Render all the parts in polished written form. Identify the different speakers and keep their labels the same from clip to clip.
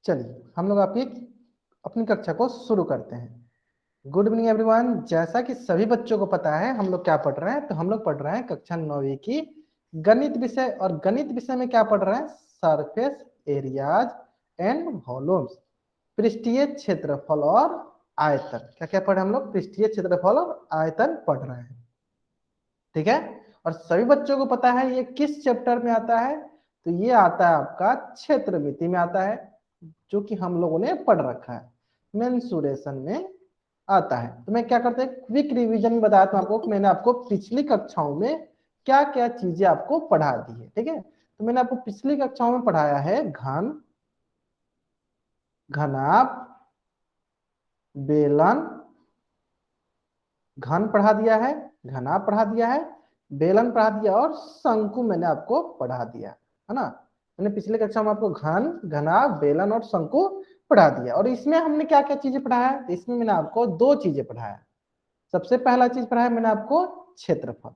Speaker 1: चलिए हम लोग आपकी अपनी कक्षा को शुरू करते हैं। Good evening everyone. जैसा कि सभी बच्चों को पता है हम लोग क्या पढ़ रहे हैं, तो हम लोग पढ़ रहे हैं कक्षा 9वीं की गणित विषय। और गणित विषय में क्या पढ़ रहे हैं? सरफेस एरियाज एंड वॉल्यूम्स, पृष्ठीय क्षेत्रफल और आयतन। क्या क्या पढ़े हम लोग? पृष्ठीय क्षेत्रफल और आयतन पढ़ रहे हैं, ठीक है। और सभी बच्चों को पता है ये किस चैप्टर में आता है, तो ये आता है आपका क्षेत्रमिति में आता है, जो कि हम लोगों ने पढ़ रखा है, मेंसुरेशन में आता है। तो मैं क्या करते हैं, क्विक रिवीजन में बताया था आपको, मैंने आपको पिछली कक्षाओं में क्या क्या चीजें आपको पढ़ा दी है, ठीक है। तो मैंने आपको पिछली कक्षाओं में पढ़ाया है घन, घनाभ, बेलन, घन पढ़ा दिया है, घनाभ पढ़ा दिया है, बेलन पढ़ा दिया और शंकु मैंने आपको पढ़ा दिया है ना। मैंने पिछले कक्षा में आपको घन, घनाभ, बेलन और शंकु पढ़ा दिया। और इसमें हमने क्या क्या चीजें पढ़ाया है? इसमें मैंने आपको दो चीजें पढ़ाया। सबसे पहला चीज पढ़ाया मैंने आपको क्षेत्रफल।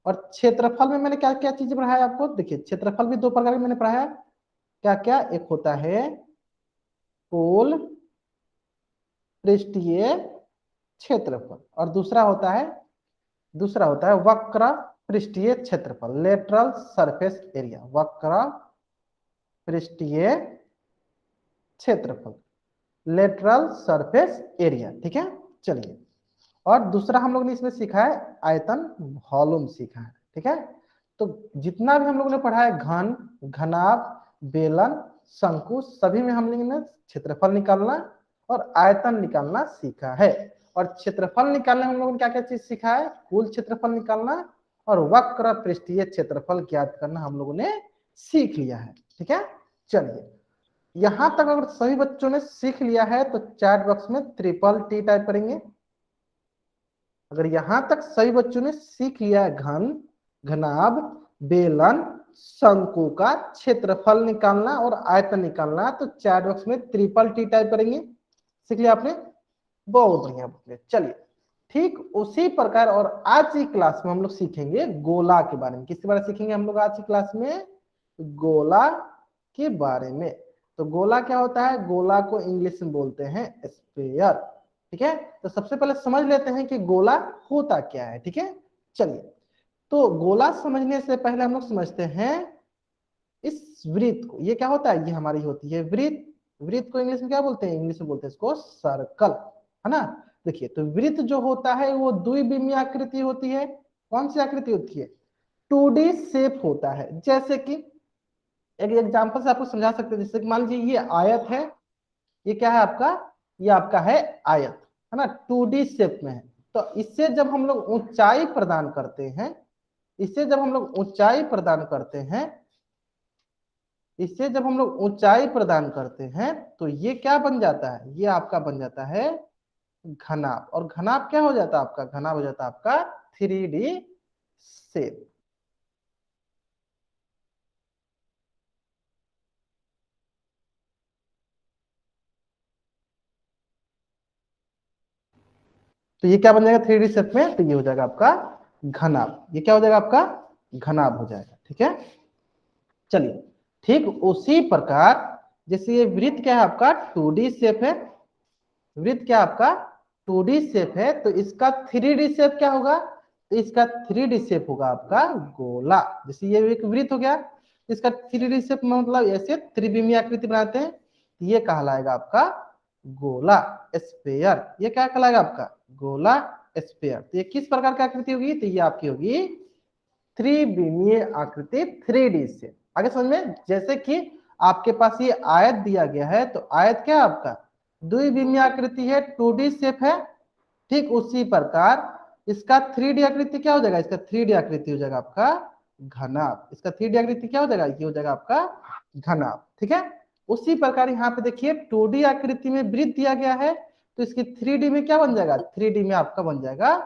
Speaker 1: और क्षेत्रफल में मैंने क्या क्या चीजें पढ़ाया आपको? देखिए क्षेत्रफल भी दो प्रकार के मैंने पढ़ाया। क्या क्या? एक होता है पोल पृष्ठीय क्षेत्रफल और दूसरा होता है वक्र पृष्ठीय क्षेत्रफल, लेटरल सरफेस एरिया। वक्र पृष्ठीय क्षेत्रफल, लेटरल सरफेस एरिया, ठीक है। चलिए, और दूसरा हम लोग ने इसमें सीखा है आयतन, वॉल्यूम सीखा है, ठीक है। तो जितना भी हम लोग ने पढ़ा है घन, घनाभ, बेलन, शंकु, सभी में हम लोग ने क्षेत्रफल निकालना और आयतन निकालना सीखा है। और क्षेत्रफल निकालने में हम लोगों ने क्या क्या चीज सीखा है? कुल क्षेत्रफल निकालना और वक्र पृष्ठीय क्षेत्रफल ज्ञात करना हम लोगों ने सीख लिया है, ठीक है। चलिए, यहां तक अगर सभी बच्चों ने सीख लिया है तो चैट बॉक्स में TTT टाइप करेंगे। अगर यहां तक सभी बच्चों ने सीख लिया है घन, घनाभ, बेलन, शंकु का क्षेत्रफल निकालना और आयतन निकालना, तो चैट बॉक्स में TTT टाइप करेंगे। सीख लिया आपने? बहुत बढ़िया। चलिए, ठीक उसी प्रकार और आज की क्लास में हम लोग सीखेंगे गोला के बारे में। किसके बारे में सीखेंगे हम लोग आज की क्लास में? गोला के बारे में। तो गोला क्या होता है? गोला को इंग्लिश में बोलते हैं स्फीयर, ठीक है। तो सबसे पहले समझ लेते हैं कि गोला होता क्या है, ठीक है। चलिए, तो गोला समझने से पहले हम लोग समझते हैं इस वृत्त को। ये क्या होता है? ये हमारी होती है वृत्त। वृत्त को इंग्लिश में क्या बोलते हैं? इंग्लिश में बोलते हैं इसको सर्कल, है ना। देखिए, तो वृत्त जो होता है वो द्विविमीय आकृति होती है। कौन सी आकृति होती है? 2D शेप होता है। जैसे कि एक एग्जांपल से आपको समझा सकते हैं। जैसे कि मान लीजिए ये आयत है, ये क्या है आपका? ये आपका है आयत, है ना, 2D शेप में है। तो इससे जब हम लोग ऊंचाई प्रदान करते हैं, इससे जब हम लोग ऊंचाई प्रदान करते हैं, इससे जब हम लोग ऊंचाई प्रदान करते हैं, तो ये क्या बन जाता है? ये आपका बन जाता है घनाभ। और घनाभ क्या हो जाता है आपका? घनाभ हो जाता है आपका 3D शेप। तो ये क्या बन जाएगा 3D शेप में? तो ये हो जाएगा आपका घनाभ। ये क्या हो जाएगा आपका? घनाभ हो जाएगा, ठीक है। चलिए, ठीक उसी प्रकार जैसे ये वृत्त क्या है आपका? 2D शेप है। वृत्त क्या आपका? 2D शेप है। तो इसका 3D शेप क्या होगा? तो इसका 3D शेप होगा आपका गोला। जैसे ये एक वृत्त हो गया, इसका 3D शेप मतलब ऐसे त्रिविमीय आकृति बनाते हैं, ये कहलाएगा आपका गोला, स्फीयर। ये क्या कहलाएगा आपका? गोला, स्फीयर। तो ये किस प्रकार की आकृति होगी? तो ये आपकी होगी त्रिविमीय आकृति, 3D से। आगे समझ में? जैसे कि आपके पास ये आयत दिया गया है, तो आयत क्या है आपका? द्विविमीय आकृति है, 2D शेप है। ठीक उसी प्रकार इसका 3D आकृति क्या हो जाएगा? इसका 3D आकृति हो जाएगा आपका घनाभ। इसका 3D आकृति क्या हो जाएगा? ये हो जाएगा आपका घनाभ, ठीक है। उसी प्रकार यहाँ पे देखिए 2D आकृति में वृत्त दिया गया है, तो इसकी 3D में क्या बन जाएगा? 3D में आपका बन जाएगा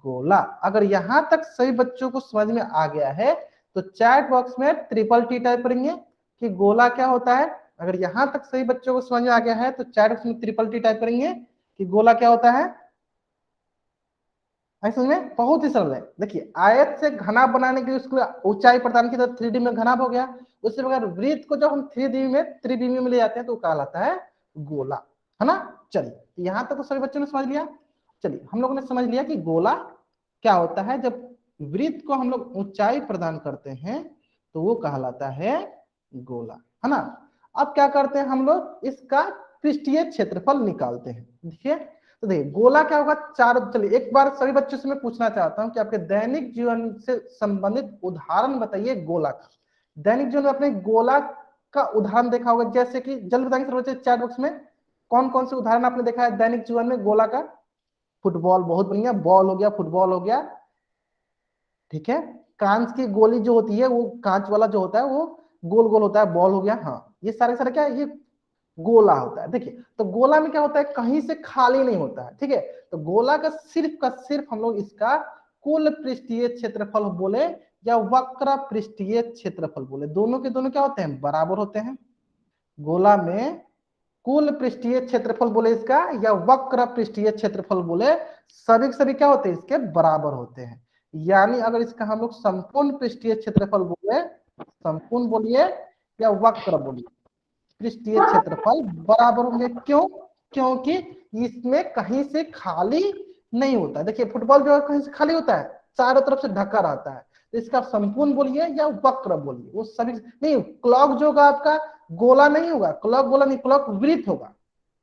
Speaker 1: गोला। अगर यहां तक सभी बच्चों को समझ में आ गया है तो चैट बॉक्स में TTT टाइप करेंगे कि गोला क्या होता है। अगर यहां तक सभी बच्चों को समझ में आ गया है तो चैट बॉक्स में TTT टाइप करेंगे कि गोला क्या होता है। समझ में? बहुत ही सरल है। देखिए, आयत से घनाभ बनाने के लिए उसको ऊंचाई प्रदान की तो 3D में घनाभ हो गया। उसी प्रकार वृत्त को जब हम 3D में ले जाते हैं तो कहलाता है गोला, है ना। चलिए यहां तक तो सभी बच्चों ने समझ लिया। चलिए हम लोगों ने समझ लिया कि गोला क्या होता है। जब वृत्त को हम लोग ऊंचाई प्रदान करते हैं तो वो कहलाता है गोला, है ना। अब क्या करते हैं हम लोग, इसका पृष्ठीय क्षेत्रफल निकालते हैं। देखिए तो देखिए गोला क्या होगा, चार। चलिए एक बार सभी बच्चों से मैं पूछना चाहता हूं कि आपके दैनिक जीवन से संबंधित उदाहरण बताइए गोला का। दैनिक जीवन में आपने गोला का उदाहरण देखा होगा, जैसे कि जल्द बताएंगे सर बच्चे चैट बॉक्स में कौन कौन से उदाहरण आपने देखा है दैनिक जीवन में गोला का। फुटबॉल, बहुत बढ़िया, बॉल हो गया, फुटबॉल हो गया, ठीक है। कांच की गोली जो होती है, वो कांच वाला जो होता है वो गोल गोल होता है, बॉल हो गया। हाँ ये सारे सारे क्या है, ये गोला होता है। देखिए तो गोला में क्या होता है, कहीं से खाली नहीं होता है, ठीक है। तो गोला का सिर्फ हम लोग इसका कुल पृष्ठीय क्षेत्रफल बोले या वक्र पृष्ठीय क्षेत्रफल बोले, दोनों के दोनों क्या होते हैं, बराबर होते हैं। गोला में कुल पृष्ठीय क्षेत्रफल बोले इसका या वक्र पृष्ठीय क्षेत्रफल बोले, सभी के सभी क्या होते हैं, इसके बराबर होते हैं। यानी अगर इसका हम लोग संपूर्ण पृष्ठीय क्षेत्रफल बोले, संपूर्ण बोलिए या वक्र बोलिए, पृष्ठीय क्षेत्रफल बराबर होंगे। क्यों, क्योंकि इसमें कहीं से खाली नहीं होता। देखिए फुटबॉल जो है कहीं से खाली होता है, चारों तरफ से ढका रहता है। तो इसका संपूर्ण बोलिए या वक्र बोलिए, वो सभी नहीं। क्लॉक जो होगा आपका गोला नहीं होगा, क्लॉक गोला नहीं, क्लॉक वृत्त होगा।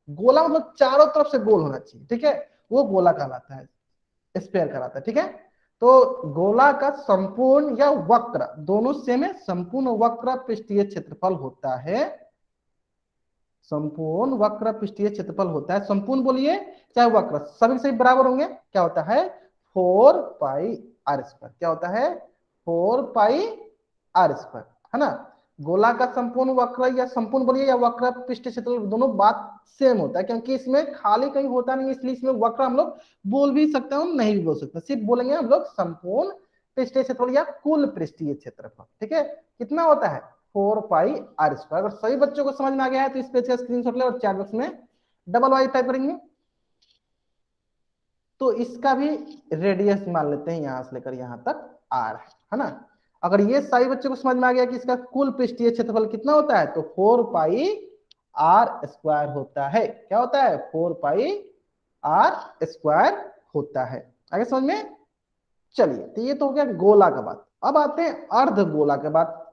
Speaker 1: गोला मतलब चारों तरफ से गोल होना चाहिए, ठीक है, वो गोला कहलाता है, स्फेयर कहलाता है, ठीक है। तो गोला का संपूर्ण या वक्र दोनों सेम है, संपूर्ण वक्र पृष्ठीय क्षेत्रफल होता है, संपूर्ण वक्र पृष्ठीय क्षेत्रफल होता है। संपूर्ण बोलिए चाहे वक्र, सभी से बराबर होंगे। क्या होता है, 4πr²। क्या होता है, 4πr², है ना। गोला का संपूर्ण वक्र या संपूर्ण बोलिए या वक्र पृष्ठीय क्षेत्रफल, दोनों बात सेम होता है, क्योंकि इसमें खाली कहीं होता नहीं, इसलिए इसमें वक्र हम लोग बोल भी सकते हैं, नहीं भी बोल सकते, सिर्फ बोलेंगे हम लोग संपूर्ण पृष्ठीय क्षेत्रफल या कुल पृष्ठीय क्षेत्रफल, ठीक है। कितना होता है, 4πr²। अगर सभी बच्चों को समझ में आ गया है तो इस पेज का स्क्रीनशॉट ले और चैट बॉक्स में डबल वाई टाइप करेंगे। तो इसका भी रेडियस मान लेते हैं, यहां से लेकर यहां तक आर है ना। अगर ये सभी बच्चों को समझ में आ गया कि इसका कुल पृष्ठीय क्षेत्रफल कितना होता है, तो 4πr² होता है। क्या होता है, 4πr² होता है। आगे समझ में। चलिए तो ये तो हो गया गोला का बात। अब आते हैं अर्ध गोला के बाद।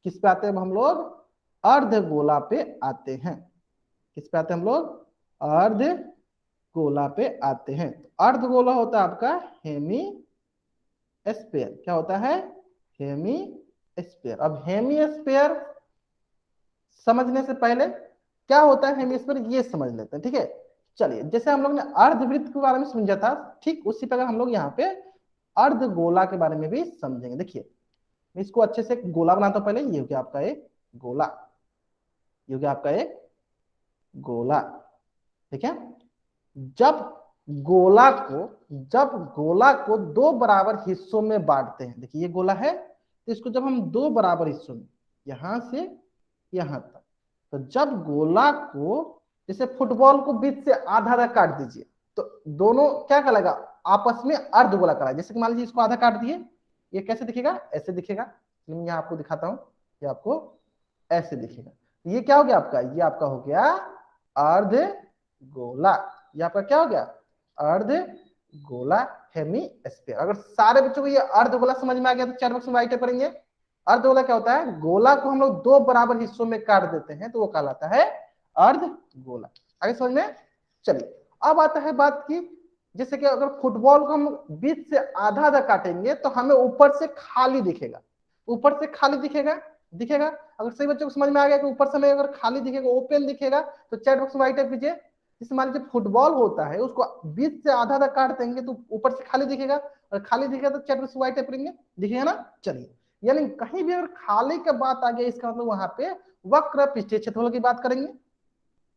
Speaker 1: किस पे आते हैं हम लोग, अर्ध गोला पे आते हैं। किस पे आते हैं हम लोग, अर्ध गोला पे आते हैं। अर्ध गोला होता है आपका हेमी स्फीयर। क्या होता है, हेमी स्फीयर। अब हेमी स्फीयर समझने से पहले क्या होता है हेमी स्फीयर ये समझ लेते हैं, ठीक है। चलिए जैसे हम लोग ने अर्धवृत्त के बारे में समझा था, ठीक उसी प्रकार हम लोग यहाँ पे अर्ध गोला के बारे में भी समझेंगे। देखिए इसको अच्छे से गोला बनाता हूं पहले। ये हो गया आपका एक गोला, ये हो गया आपका एक गोला, ठीक है। जब जब गोला को दो बराबर हिस्सों में बांटते हैं, देखिए ये गोला है, तो इसको जब हम दो बराबर हिस्सों में, यहां से यहां तक, तो जब गोला को, जैसे फुटबॉल को बीच से आधा आधा काट दीजिए, तो दोनों क्या कहलाएगा, आपस में अर्ध गोला कहलाएगा। जैसे कि मान लीजिए इसको आधा काट दिए, ये कैसे दिखेगा, ऐसे दिखेगा। मैं यहाँ आपको दिखाता हूं, ये आपको ऐसे दिखेगा। ये क्या हो गया आपका, ये आपका हो गया अर्ध गोला। ये आपका क्या हो गया, अर्ध गोला हेमी स्फीयर। अगर सारे बच्चों को ये अर्ध गोला समझ में आ गया तो चैट बॉक्स में राइट करेंगे। अर्ध गोला क्या होता है, गोला को हम लोग दो बराबर हिस्सों में काट देते हैं तो वो कहलाता है अर्ध गोला। आगे समझ में। चलिए अब आता है बात की, जैसे कि अगर फुटबॉल को हम बीच से आधा आधा काटेंगे तो हमें ऊपर से खाली दिखेगा, ऊपर से खाली दिखेगा, दिखेगा। अगर सही बच्चों को समझ में आ गया कि ऊपर से हमें अगर खाली दिखेगा, ओपन दिखेगा, तो चैट बॉक्स में राइट टाइप कीजिए। जैसे मान लीजिए फुटबॉल होता है, उसको बीच से आधा आधा काट देंगे तो ऊपर से खाली दिखेगा, और खाली दिखेगा तो चैट बॉक्स में राइट टाइप करेंगे, दिखेगा ना। चलिए यानी कहीं भी अगर खाली का बात आ गया, इसका मतलब वहां पे वक्र पृष्ठीय क्षेत्रफल की बात करेंगे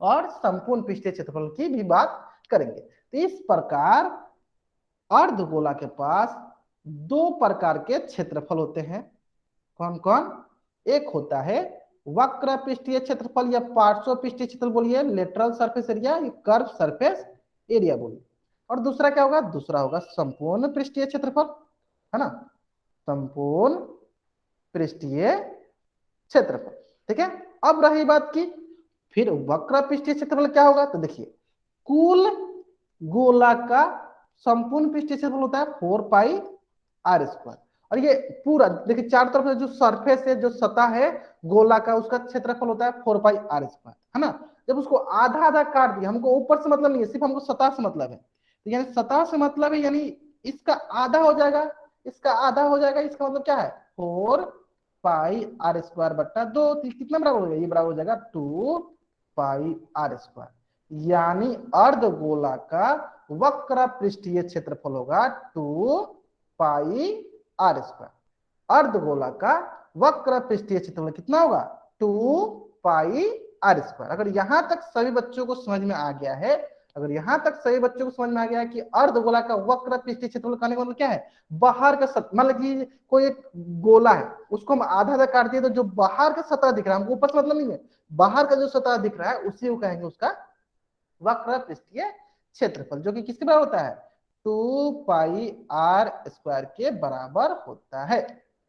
Speaker 1: और संपूर्ण पृष्ठीय क्षेत्रफल की भी बात करेंगे। तो इस प्रकार अर्धगोला के पास दो प्रकार के क्षेत्रफल होते हैं। कौन कौन, एक होता है वक्र पृष्ठीय क्षेत्रफल या पार्श्व पृष्ठीय क्षेत्रफल बोलिए, lateral surface area, curve surface area बोलिए। और दूसरा क्या होगा, दूसरा होगा संपूर्ण पृष्ठीय क्षेत्रफल, है ना, संपूर्ण पृष्ठीय क्षेत्रफल। ठीक है, अब रही बात की फिर वक्र पृष्ठीय क्षेत्रफल क्या होगा, तो देखिए कुल गोला का संपूर्ण पृष्ठीय क्षेत्रफल होता है 4 पाई r²। और ये पूरा देखिए चारों तरफ से जो सरफेस है, जो सतह है गोला का, उसका क्षेत्रफल होता है 4 पाई r², है ना। जब उसको आधा आधा काट दिया, हमको ऊपर से मतलब नहीं है, सिर्फ हमको सतह से मतलब है, तो यानी सतह से मतलब है यानी इसका आधा हो जाएगा, इसका आधा हो जाएगा, इसका मतलब क्या है 4 पाई r² बट्टा 2, तो कितना बराबर हो जाएगा, ये बराबर हो जाएगा 2 पाई r²। यानी अर्धगोला का वक्र पृष्ठीय क्षेत्रफल होगा 2 पाई r²। अर्धगोला का वक्र पृष्ठीय क्षेत्रफल कितना होगा 2 पाई r²। अगर यहां तक सभी बच्चों को समझ में आ गया है, अगर यहां तक सभी बच्चों को समझ में आ गया है कि अर्धगोला का वक्र पृष्ठीय क्षेत्रफल कहने का मतलब क्या है, बाहर का सतह, मान लीजिए कोई एक गोला है, उसको हम आधा आधा काट दिए, तो जो बाहर का सतह दिख रहा है, हमको ऊपर से मतलब नहीं है, बाहर का जो सतह दिख रहा है उसी को कहेंगे उसका वक्र पृष्ठीय क्षेत्रफल, जो कि किसके बराबर होता है 2 पाई r² के बराबर होता है।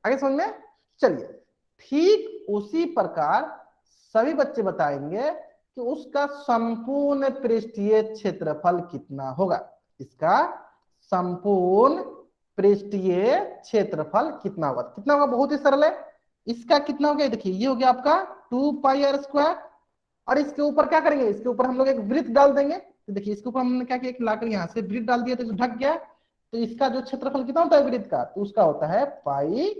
Speaker 1: आगे समझ में, चलिए ठीक उसी प्रकार सभी बच्चे बताएंगे कि उसका संपूर्ण पृष्ठीय क्षेत्रफल कितना होगा, इसका संपूर्ण पृष्ठीय क्षेत्रफल कितना होगा, कितना होगा, बहुत ही सरल है। इसका कितना हो गया, देखिए ये हो गया आपका 2 पाई r²। और इसके ऊपर क्या करेंगे, इसके ऊपर हम लोग एक वृत्त डाल देंगे, तो देखिए इसके ऊपर हमने क्या किया, लाकर यहाँ से वृत्त डाल दिया, तो ढक गया। तो इसका जो क्षेत्रफल कितना होता है वृत्त का, तो उसका होता है पाई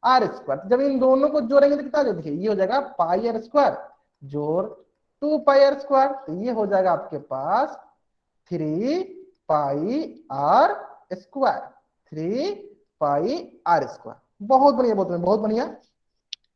Speaker 1: r²। जब इन दोनों को जोड़ेंगे तो कितना, देखिए ये हो जाएगा पाई r² जोड़ 2 पाई r², तो ये हो जाएगा आपके पास 3 पाई r²। 3 पाई r², बहुत बढ़िया, बहुत बढ़िया, बहुत बढ़िया।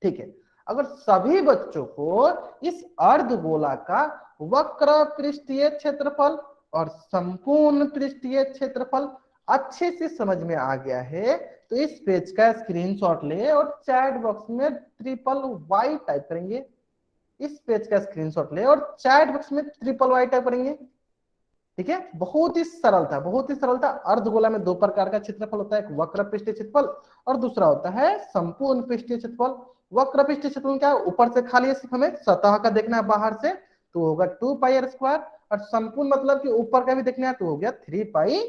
Speaker 1: ठीक है, अगर सभी बच्चों को इस अर्धगोला का वक्र पृष्ठीय क्षेत्रफल और संपूर्ण पृष्ठीय क्षेत्रफल अच्छे से समझ में आ गया है, तो इस पेज का स्क्रीनशॉट ले और चैट बॉक्स में ट्रिपल y टाइप करेंगे। इस पेज का स्क्रीनशॉट ले और चैट बॉक्स में ट्रिपल y टाइप करेंगे। ठीक है, बहुत ही सरल था, बहुत ही सरल था। अर्धगोला में दो प्रकार का क्षेत्रफल होता है, एक वक्र पृष्ठीय क्षेत्रफल और दूसरा होता है संपूर्ण पृष्ठीय क्षेत्रफल। वक्र पृष्ठीय क्षेत्रफल क्या है, ऊपर से खाली है, सिर्फ हमें सतह का देखना है बाहर से, तो होगा 2 पाई r²। और संपूर्ण मतलब कि ऊपर का भी देखना है, तो हो गया 3 पाई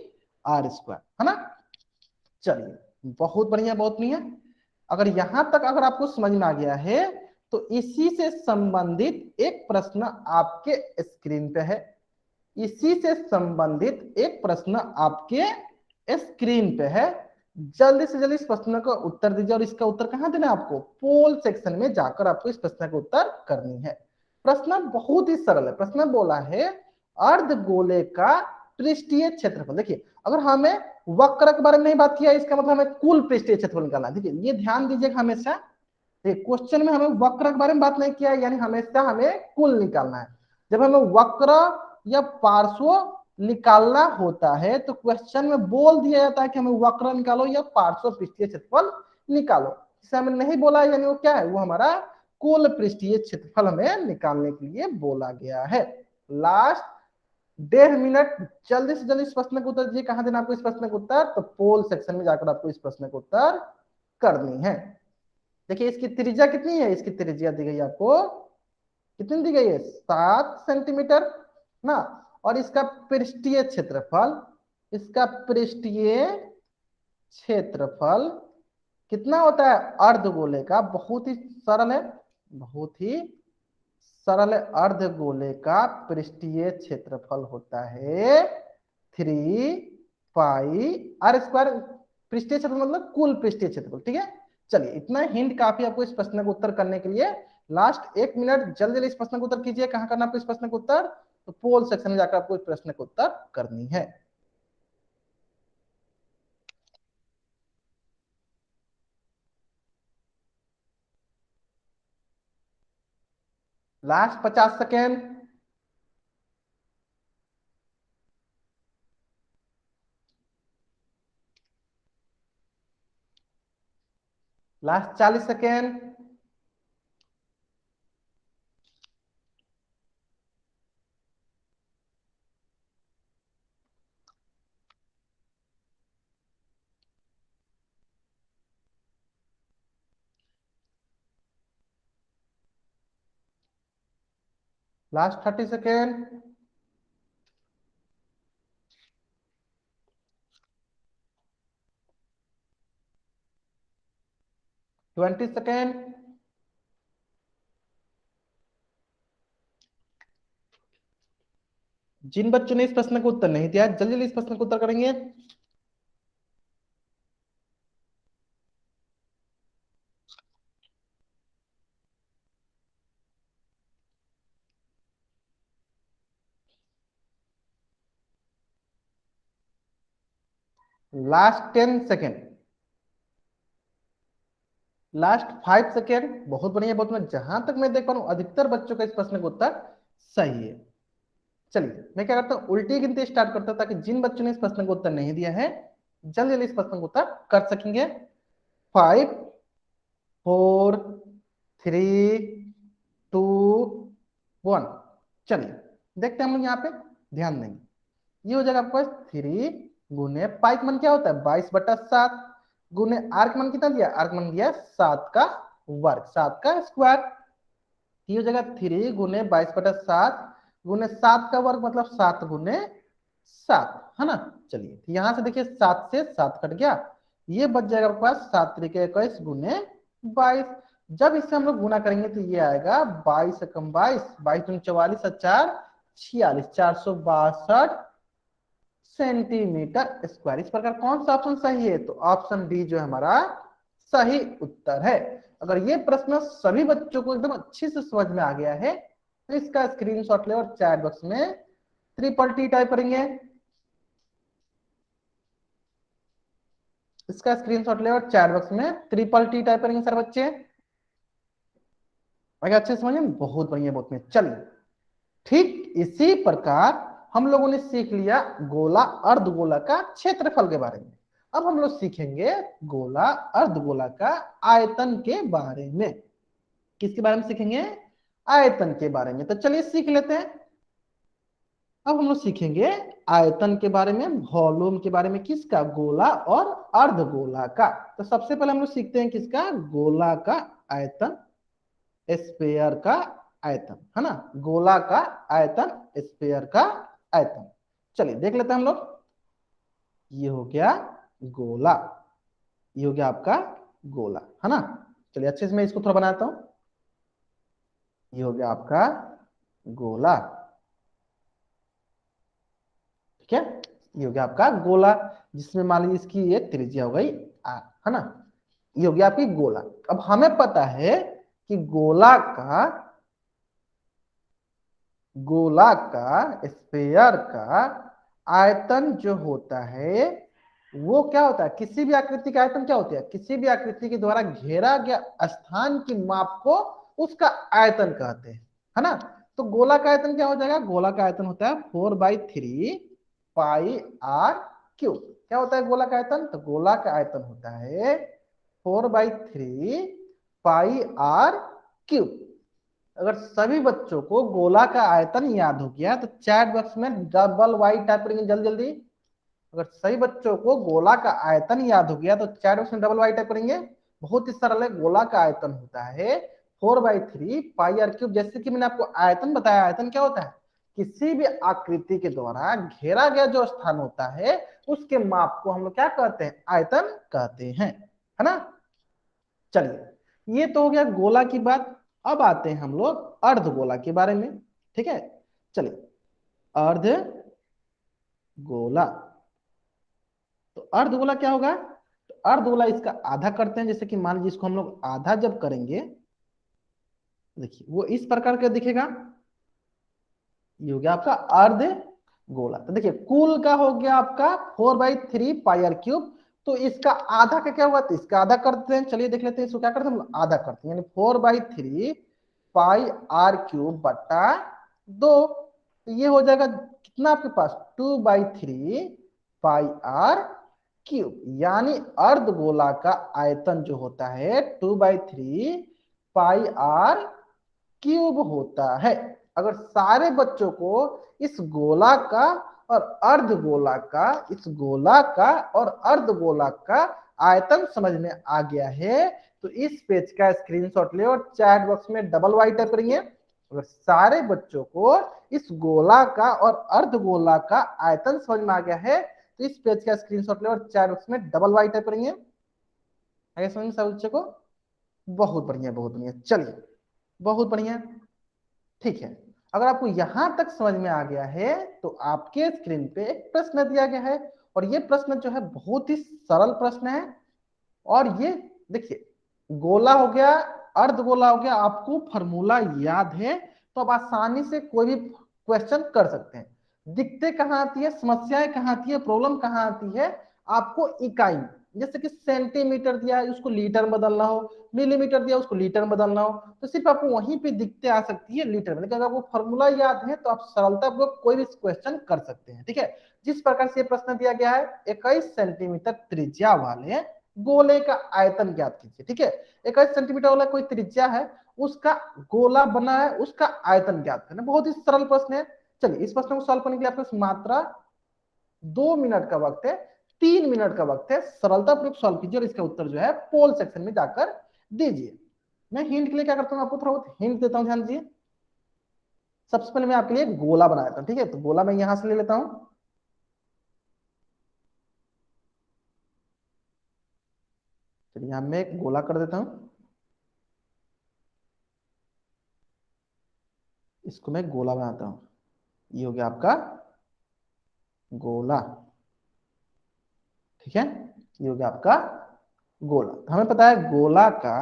Speaker 1: r², है ना। चलिए बहुत बढ़िया, बहुत बढ़िया। अगर यहां तक अगर आपको समझ में आ गया है, तो इसी से संबंधित एक प्रश्न आपके स्क्रीन पे है। इसी से संबंधित एक प्रश्न आपके स्क्रीन पे है। जल्दी से जल्दी इस प्रश्न का उत्तर दीजिए, और इसका उत्तर कहां देना है आपको, पोल सेक्शन में जाकर आपको इस प्रश्न का उत्तर करनी है। प्रश्न बहुत ही सरल है, प्रश्न बोला है अर्धगोले का पृष्ठीय क्षेत्रफल। देखिए अगर हमें वक्र के बारे में नहीं बात किया, इसका मतलब हमें कुल पृष्ठीय क्षेत्रफल निकालना है। देखिए ये ध्यान दीजिएगा, हमेशा क्वेश्चन में हमें वक्र के बारे में बात नहीं किया, यानी हमेशा हमें कुल निकालना है। जब हमें वक्र या पार्श्व निकालना होता है, तो क्वेश्चन में बोल दिया जाता है कि हमें वक्र निकालो या पार्श्व पृष्ठीय क्षेत्रफल निकालो। इसे हमें नहीं बोला, यानी वो क्या है, वो हमारा कुल पृष्ठीय क्षेत्रफल हमें निकालने के लिए बोला गया है। लास्ट 1.5 मिनट जल्दी से जल्दी इस प्रश्न का उत्तर दीजिए। कहां देना आपको इस प्रश्न का उत्तर, तो पोल सेक्शन में जाकर आपको इस प्रश्न का उत्तर करनी है। देखिए इसकी त्रिज्या कितनी है, इसकी त्रिज्या दी गई आपको, कितनी दी गई है 7 सेंटीमीटर ना। और इसका पृष्ठीय क्षेत्रफल, इसका पृष्ठीय क्षेत्रफल कितना होता है अर्धगोले का, बहुत ही सरल है, बहुत ही सरल है। अर्धगोले का पृष्ठीय क्षेत्रफल होता है 3 पाई r²। पृष्ठीय क्षेत्रफल मतलब कुल पृष्ठीय क्षेत्रफल। ठीक है, चलिए इतना हिंट काफी आपको इस प्रश्न का उत्तर करने के लिए। लास्ट 1 मिनट जल्दी जल्दी इस प्रश्न का उत्तर कीजिए। कहां करना आपको इस प्रश्न का उत्तर, तो पोल सेक्शन में जाकर आपको इस प्रश्न का उत्तर करनी है। Last 50 second, last 40 second. Last 30 second. 20 second. जिन बच्चों ने इस प्रश्न का उत्तर नहीं दिया जल्दी जल्दी इस प्रश्न का उत्तर करेंगे। Last 10 second. Last 5 second. बहुत बढ़िया, बहुत बढ़िया। जहां तक मैं देख पा रहा हूं अधिकतर बच्चों का इस प्रश्न का उत्तर सही है। चलिए मैं क्या करता हूँ, उल्टी गिनती स्टार्ट करता हूँ ताकि जिन बच्चों ने इस प्रश्न का उत्तर नहीं दिया है जल्दी जल्दी इस प्रश्न का उत्तर कर सकेंगे। 5 4 3 2 1। चलिए देखते हैं हम लोग यहाँ पे ध्यान देंगे। ये हो जाएगा आपको 3 गुने पाई का मन क्या होता है 22/7 गुने आर का मन कितना दिया, आर का मन दिया 7 का वर्ग, 7 का स्क्वायर। ये हो जाएगा 3 गुने 22/7 गुने 7 का वर्ग मतलब 7 गुने 7, है ना। चलिए यहां से देखिए 7 से 7 कट गया, ये बच जाएगा आपके पास 7 तरीके 21 गुने 22। जब इससे हम लोग गुना करेंगे तो ये आएगा 22 एकम 22, 22 44 और 4 46, 462 सेंटीमीटर स्क्वायर। इस प्रकार कौन सा ऑप्शन सही है, तो ऑप्शन डी जो हमारा सही उत्तर है। अगर ये प्रश्न सभी बच्चों को एकदम अच्छे से समझ में आ गया है तो इसका स्क्रीनशॉट ले और चैट बॉक्स में ट्रिपल टी टाइप करेंगे। इसका स्क्रीनशॉट ले और चैट बॉक्स में ट्रिपल टी टाइप करेंगे सर बच्चे। अगर अच्छे से समझे बहुत बढ़िया, बहुत बढ़िया। चलिए ठीक इसी प्रकार हम लोगों ने सीख लिया गोला अर्धगोला का क्षेत्रफल के बारे में। अब हम लोग सीखेंगे गोला अर्धगोला का आयतन के बारे में। किसके बारे में सीखेंगे, आयतन के बारे में। तो चलिए सीख लेते हैं। अब हम लोग सीखेंगे आयतन के बारे में, वॉल्यूम के बारे में। किसका, गोला और अर्धगोला का। तो सबसे पहले हम लोग सीखते हैं किसका, गोला का आयतन, स्फीयर का आयतन, है ना। गोला का आयतन, स्फीयर का आयतन। चलिए देख लेते हैं हम लोग। ये हो गया गोला, ये हो गया आपका गोला, है ना। चलिए अच्छे से मैं इसको थोड़ा बनाता हूं। ये हो गया आपका गोला, ठीक है। ये हो गया आपका गोला जिसमें मान लीजिए इसकी ये त्रिज्या हो गई आर, है ना। ये हो गया आपकी गोला। अब हमें पता है कि गोला का स्फीयर का आयतन जो होता है वो क्या होता है, किसी भी आकृति का आयतन क्या होता है, किसी भी आकृति के द्वारा घेरा गया स्थान की माप को उसका आयतन कहते हैं, है ना। तो गोला का आयतन क्या हो जाएगा, गोला का आयतन होता है 4/3 पाई आर क्यूब। क्या होता है गोला का आयतन, तो गोला का आयतन होता है 4/3 पाई आर क्यूब। अगर सभी बच्चों को गोला का आयतन याद हो गया तो चैट बॉक्स में डबल वाई टाइप करेंगे जल्दी जल्दी। अगर सही बच्चों को गोला का आयतन याद हो गया तो चैट बॉक्स में डबल वाई टाइप करेंगे। बहुत ही सरल है, गोला का आयतन होता है 4/3 पाई आर क्यूब। जैसे कि मैंने आपको आयतन बताया, आयतन क्या होता है, किसी भी आकृति के द्वारा घेरा गया जो स्थान होता है उसके माप को हम लोग क्या कहते हैं, आयतन कहते हैं, है ना। चलिए ये तो हो गया गोला की बात। अब आते हैं हम लोग अर्धगोला के बारे में, ठीक है। चलिए अर्धगोला, तो अर्धगोला क्या होगा, तो अर्धगोला इसका आधा करते हैं। जैसे कि मान लीजिए इसको हम लोग आधा जब करेंगे, देखिए वो इस प्रकार का दिखेगा। ये हो गया आपका अर्ध गोला। तो देखिए कुल का हो गया आपका 4/3 पाई आर क्यूब। तो इसका आधा का क्या हुआ, तो इसका आधा करते हैं। चलिए देख लेते हैं इसको क्या करते हैं, हम आधा करते हैं, यानी 4/3 पाई आर क्यूब बटा 2। तो ये हो जाएगा कितना आपके पास, 2/3 पाई आर क्यूब। यानी अर्धगोला का आयतन जो होता है 2/3 पाई आर क्यूब होता है। अगर सारे बच्चों को इस गोला का और अर्धगोला का, इस गोला का और अर्धगोला का आयतन समझ में आ गया है तो इस पेज का स्क्रीनशॉट ले और चैट बॉक्स में डबल वाई टाइप करेंगे। अगर सारे बच्चों को इस गोला का और अर्धगोला का आयतन समझ में आ गया है तो इस पेज का स्क्रीनशॉट ले और चार उसमें डबल वाई टाइप करेंगे। आगे समझ में सब बच्चों को? बहुत बढ़िया बहुत बढ़िया, चलिए बहुत बढ़िया। ठीक है, अगर आपको यहां तक समझ में आ गया है तो आपके स्क्रीन पे एक प्रश्न दिया गया है और ये प्रश्न जो है बहुत ही सरल प्रश्न है। और ये देखिए, गोला हो गया, अर्धगोला हो गया, आपको फॉर्मूला याद है तो आप आसानी से कोई भी क्वेश्चन कर सकते हैं। दिक्कतें कहाँ आती है, समस्याएं कहाँ आती है, प्रॉब्लम कहाँ आती है, आपको इकाई, जैसे कि सेंटीमीटर दिया है उसको लीटर में बदलना हो, मिलीमीटर दिया उसको लीटर में बदलना हो, तो सिर्फ आपको वहीं पे दिक्कतें आ सकती है लीटर में। लेकिन अगर आपको फॉर्मूला याद है तो आप सरलतापूर्वक कोई भी क्वेश्चन कर सकते हैं। ठीक है, जिस प्रकार से ये प्रश्न दिया गया है, 21 सेंटीमीटर त्रिज्या वाले गोले का आयतन ज्ञात कीजिए। ठीक है, 21 सेंटीमीटर वाला कोई त्रिज्या है, उसका गोला बना है, उसका आयतन ज्ञात करना। बहुत ही सरल प्रश्न है। चलिए, इस प्रश्न को सॉल्व करने के लिए आपके पास मात्रा 2 मिनट का वक्त है, 3 मिनट का वक्त है। सरलता पूर्वक सॉल्व कीजिए और इसका उत्तर जो है पोल सेक्शन में जाकर दीजिए। मैं हिंट के लिए क्या करता हूँ, आपको थोड़ा बहुत हिंट देता हूँ, ध्यान दीजिए। सबसे पहले मैं आपके लिए गोला बनाया था। ठीक है, तो गोला मैं यहां से ले लेता हूं। चलिए यहां मैं एक गोला कर देता हूं, इसको मैं गोला बनाता हूं। ये हो गया आपका गोला। ठीक है, ये हो गया आपका गोला। तो हमें पता है गोला का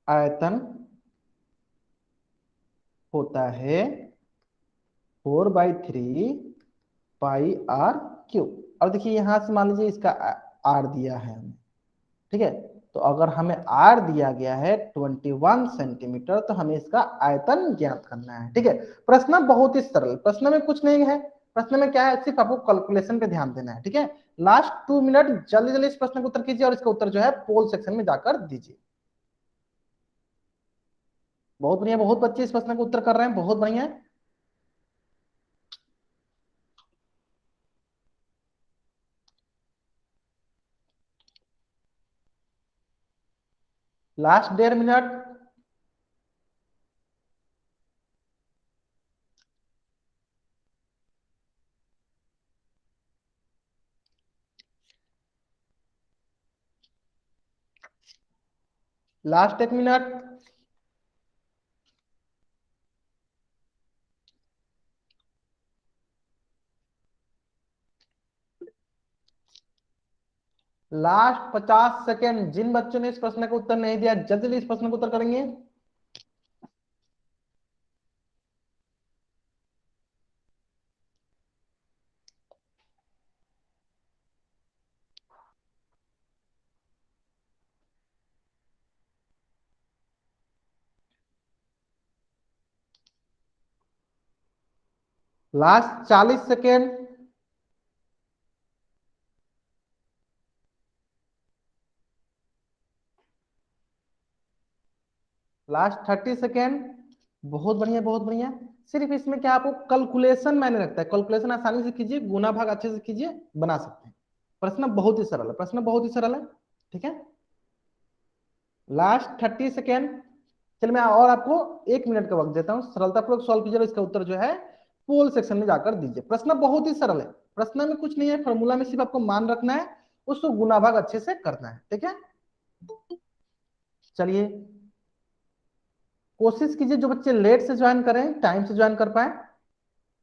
Speaker 1: आयतन होता है 4/3 पाई आर क्यूब। और देखिए यहां से मान लीजिए इसका आर दिया है हमें। ठीक है, तो अगर हमें आर दिया गया है 21 सेंटीमीटर तो हमें इसका आयतन ज्ञात करना है। ठीक है, प्रश्न बहुत ही सरल, प्रश्न में कुछ नहीं है। प्रश्न में क्या है, सिर्फ आपको कैलकुलेशन पे ध्यान देना है। ठीक है, लास्ट 2 मिनट जल्दी जल्दी इस प्रश्न का उत्तर कीजिए और इसका उत्तर जो है पोल सेक्शन में जाकर दीजिए। बहुत बढ़िया, बहुत बच्चे इस प्रश्न का उत्तर कर रहे हैं, बहुत बढ़िया। Last 1.5 minute. Last 1 minute. Last 50 second. जिन बच्चों ने इस प्रश्न का उत्तर नहीं दिया जल्दी जल्दी इस प्रश्न का उत्तर करेंगे। Last 40 second. Last 30 second. बहुत बढ़िया बहुत बढ़िया। सिर्फ इसमें क्या आपको कैलकुलेशन मैंने रखता है, कैलकुलेशन आसानी से कीजिए, गुना भाग अच्छे से कीजिए, बना सकते हैं। प्रश्न बहुत ही सरल है, प्रश्न बहुत ही सरल है। ठीक है, लास्ट 30 सेकेंड। चलिए मैं और आपको 1 मिनट का वक्त देता हूँ, सरलतापूर्वक सॉल्व कीजिए, इसका उत्तर जो है पोल सेक्शन में जाकर दीजिए। प्रश्न बहुत ही सरल है, प्रश्न में कुछ नहीं है, फॉर्मूला में सिर्फ आपको मान रखना है, उसको गुना भाग अच्छे से करना है। ठीक है, चलिए कोशिश कीजिए जो बच्चे लेट से ज्वाइन करें टाइम से ज्वाइन कर पाए।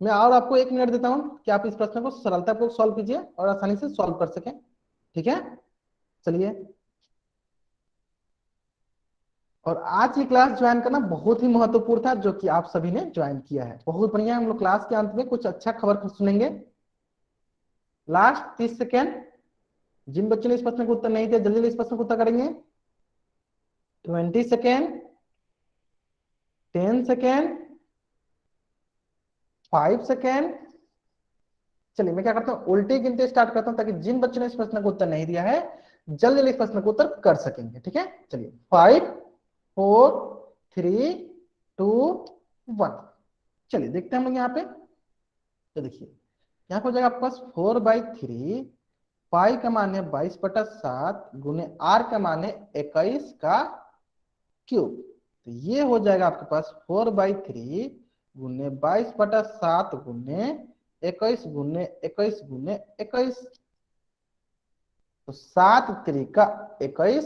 Speaker 1: मैं और आपको 1 मिनट देता हूं कि आप इस प्रश्न को सरलतापूर्वक सॉल्व कीजिए और आसानी से सॉल्व कर सकें। ठीक है, चलिए। और आज की क्लास ज्वाइन करना बहुत ही महत्वपूर्ण था जो कि आप सभी ने ज्वाइन किया है, बहुत बढ़िया। हम लोग क्लास के अंत में कुछ अच्छा खबर सुनेंगे। Last 30 second. जिन बच्चों ने इस प्रश्न को उत्तर नहीं दिया जल्दी जल्दी इस प्रश्न को उत्तर करेंगे। 20 सेकेंड। 10 सेकेंड। 5 सेकेंड। चलिए मैं क्या करता हूँ, उल्टे गिनते स्टार्ट करता हूँ ताकि जिन बच्चों ने इस प्रश्न को उत्तर नहीं दिया है जल्दी जल्दी इस प्रश्न को उत्तर कर सकेंगे। ठीक है, चलिए 5 4 3 2 1। चलिए देखते हैं हम लोग यहाँ पे। तो देखिए यहाँ पर हो जाएगा आपके पास 4/3 पाई का मान है 22/7 गुने आर का मान है 21 का क्यूब। तो ये हो जाएगा आपके पास 4/3 गुने 22/7 गुने 21 तो 7×3 = 21,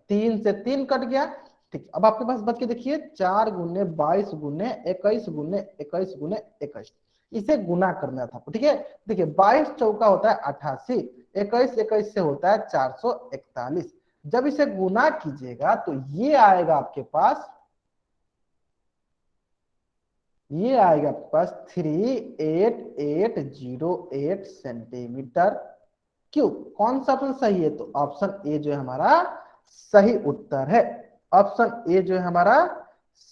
Speaker 1: 3 से 3 कट गया। ठीक, अब आपके पास बच के देखिए 4×22 गुने 21 गुने 21 गुने 21, इसे गुना करना था। ठीक है, देखिए 22 चौका होता है 88, 21 से होता है 441। जब इसे गुना कीजिएगा तो ये आएगा आपके पास, ये आएगा आपके पास 38808 सेंटीमीटर क्यूब। कौन सा ऑप्शन सही है? तो ऑप्शन ए जो है हमारा सही उत्तर है। ऑप्शन ए जो है हमारा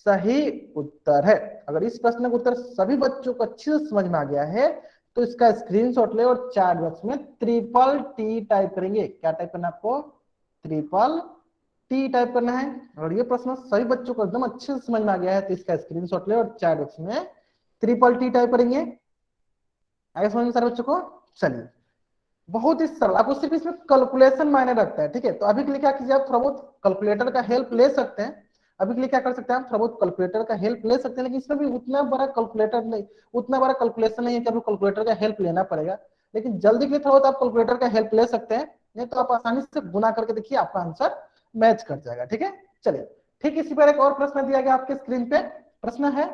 Speaker 1: सही उत्तर है। अगर इस प्रश्न का उत्तर सभी बच्चों को अच्छे से समझ में आ गया है तो इसका स्क्रीनशॉट ले और चैट बॉक्स में ट्रिपल टी टाइप करेंगे। क्या टाइप करना है आपको? ट्रिपल टी टाइप करना है। और ये प्रश्न सभी बच्चों को एकदम अच्छे से समझ में आ गया है तो इसका स्क्रीनशॉट ले और चैट बॉक्स में ट्रिपल टी टाइप करेंगे। आगे समझ में सारे बच्चों को? चलिए, बहुत ही सरल, आपको सिर्फ इसमें कैलकुलेशन मायने रखता है। ठीक है, तो अभी के लिए क्या कीजिए, आप थोड़ा बहुत कैलकुलेटर का हेल्प ले सकते हैं। अभी के लिए क्या कर सकते हैं, आप थोड़ा बहुत कैलकुलेटर का हेल्प ले सकते हैं, लेकिन इसमें भी उतना बड़ा कैलकुलेटर नहीं, उतना बड़ा कैलकुलेशन नहीं है कि आपको कैलकुलेटर का हेल्प लेना पड़ेगा। लेकिन जल्दी के लिए थोड़ा बहुत आप कैलकुलेटर का हेल्प ले सकते हैं, नहीं तो आप आसानी से गुना करके देखिए आपका आंसर मैच कर जाएगा। ठीक है, चलिए, ठीक इसी पर एक और प्रश्न दिया गया आपके स्क्रीन पे। प्रश्न है,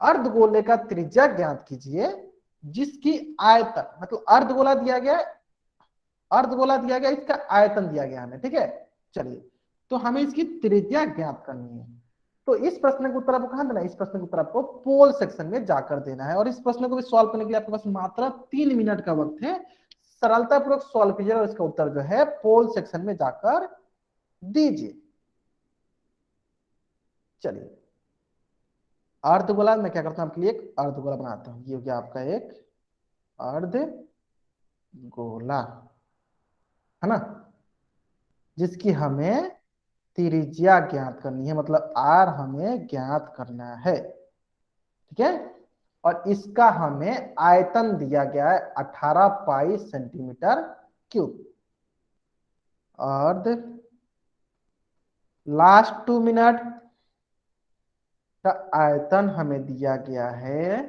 Speaker 1: अर्धगोले का त्रिज्या ज्ञात कीजिए जिसकी आयतन, मतलब अर्धगोला दिया गया, अर्धगोला दिया गया, इसका आयतन दिया गया हमें। ठीक है, चलिए, तो हमें इसकी त्रिज्या ज्ञात करनी है। तो इस प्रश्न के उत्तर आपको कहां देना है? इस प्रश्न के उत्तर आपको पोल सेक्शन में जाकर देना है। और इस प्रश्न को भी सॉल्व करने के लिए आपके पास मात्र 3 मिनट का वक्त है। सरलता पूर्वक सॉल्व कीजिए और इसका उत्तर जो है पोल सेक्शन में जाकर दीजिए। चलिए, अर्धगोला मैं क्या करता हूं आपके लिए एक अर्धगोला बनाता हूं। ये हो गया आपका एक अर्धगोला, है ना, जिसकी हमें त्रिज्या ज्ञात करनी है, मतलब आर हमें ज्ञात करना है। ठीक है, और इसका हमें आयतन दिया गया है 18 पाई सेंटीमीटर क्यूब। और लास्ट 2 मिनट का आयतन हमें दिया गया है।